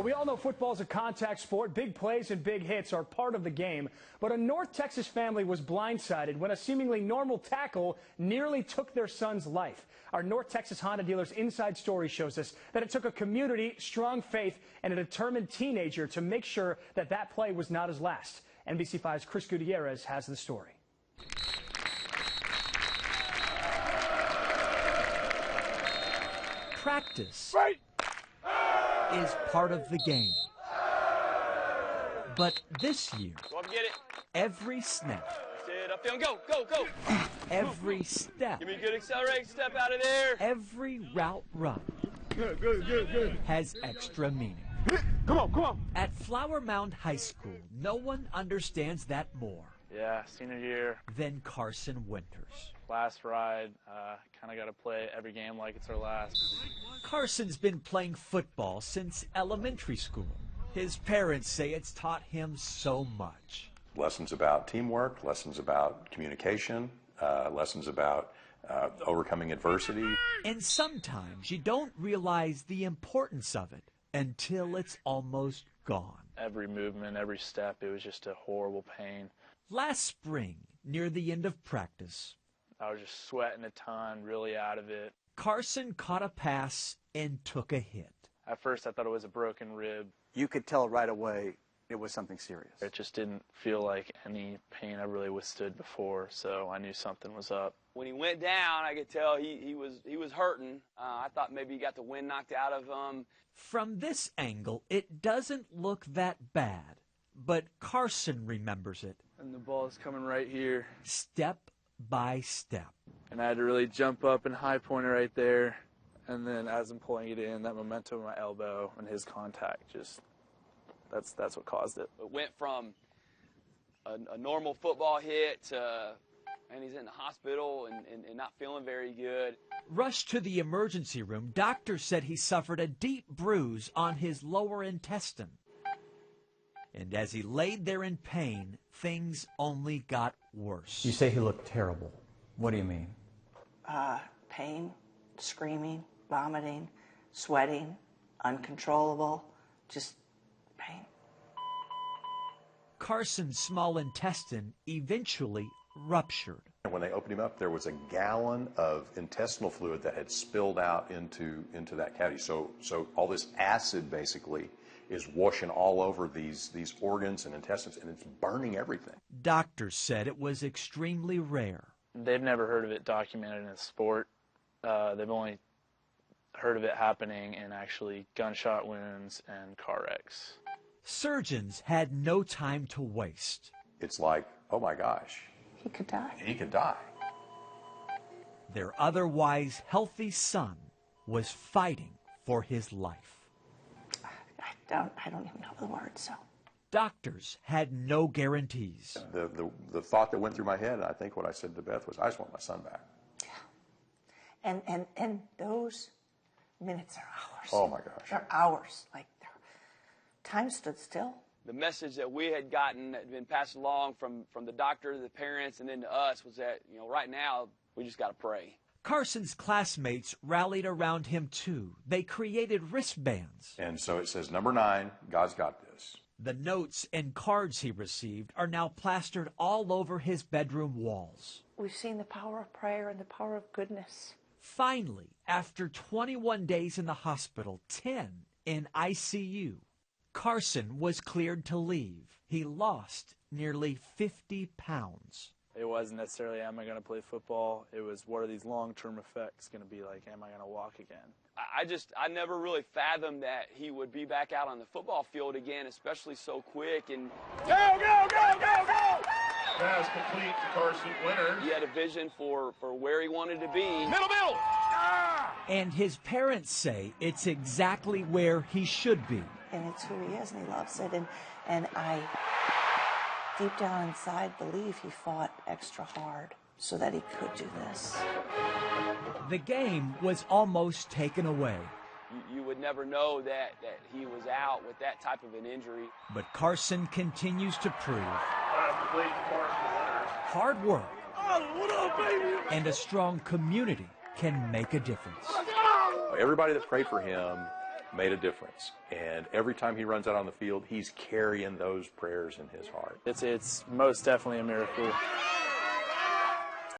We all know football is a contact sport. Big plays and big hits are part of the game. But a North Texas family was blindsided when a seemingly normal tackle nearly took their son's life. Our North Texas Honda dealer's inside story shows us that it took a community, strong faith, and a determined teenager to make sure that that play was not his last. NBC5's Chris Gutierrez has the story. Practice is part of the game. But this year, every snap, up there and go, go, go. Every step, Give me a good accelerating step out of there. every route run has extra meaning. Come on, come on. At Flower Mound High School, no one understands that more Yeah, senior year, than Carson Winters. last ride, kind of got to play every game like it's our last. Carson's been playing football since elementary school. His parents say it's taught him so much. Lessons about teamwork, lessons about communication, lessons about overcoming adversity. And sometimes you don't realize the importance of it until it's almost gone. Every movement, every step, it was just a horrible pain. Last spring, near the end of practice, I was just sweating a ton, really out of it. Carson caught a pass and took a hit. At first, I thought it was a broken rib. You could tell right away it was something serious. It just didn't feel like any pain I really withstood before, so I knew something was up. When he went down, I could tell he was hurting. I thought maybe he got the wind knocked out of him. From this angle, it doesn't look that bad, but Carson remembers it. And the ball is coming right here. Step by step. And I had to really jump up and high point it right there. And then as I'm pulling it in, that momentum of my elbow and his contact, just that's what caused it. It went from a normal football hit to, and he's in the hospital and not feeling very good. Rushed to the emergency room, doctors said he suffered a deep bruise on his lower intestine. And as he laid there in pain, things only got worse. You say he looked terrible. What do you mean? Pain, screaming, vomiting, sweating, uncontrollable, just pain. Carson's small intestine eventually ruptured. And when they opened him up, there was a gallon of intestinal fluid that had spilled out into that cavity. So all this acid basically is washing all over these organs and intestines, and it's burning everything. Doctors said it was extremely rare. They've never heard of it documented in sport. They've only heard of it happening in actually gunshot wounds and car wrecks. Surgeons had no time to waste. It's like, oh my gosh. He could die. He could die. Their otherwise healthy son was fighting for his life. I don't even know the words, so. Doctors had no guarantees. The thought that went through my head, and I think what I said to Beth was, I just want my son back. Yeah. And those minutes are hours. Oh my gosh. They're hours. Like, time stood still. The message that we had gotten that had been passed along from the doctor to the parents and then to us was that, right now we just got to pray. Carson's classmates rallied around him too. They created wristbands. And so it says, number 9, God's got this. The notes and cards he received are now plastered all over his bedroom walls. We've seen the power of prayer and the power of goodness. Finally, after 21 days in the hospital, 10 in ICU, Carson was cleared to leave. He lost nearly 50 pounds. It wasn't necessarily, am I going to play football? It was, what are these long-term effects going to be like? Am I going to walk again? I never really fathomed that he would be back out on the football field again, especially so quick. And go, go, go, go, go! Pass complete to Carson Winters. He had a vision for where he wanted to be. Middle! Ah! And his parents say it's exactly where he should be. And it's who he is, and he loves it. And I, deep down inside, believe he fought extra hard so that he could do this. The game was almost taken away. You would never know that he was out with that type of an injury. But Carson continues to prove hard work and a strong community can make a difference. Everybody that prayed for him made a difference. And every time he runs out on the field, he's carrying those prayers in his heart. It's most definitely a miracle.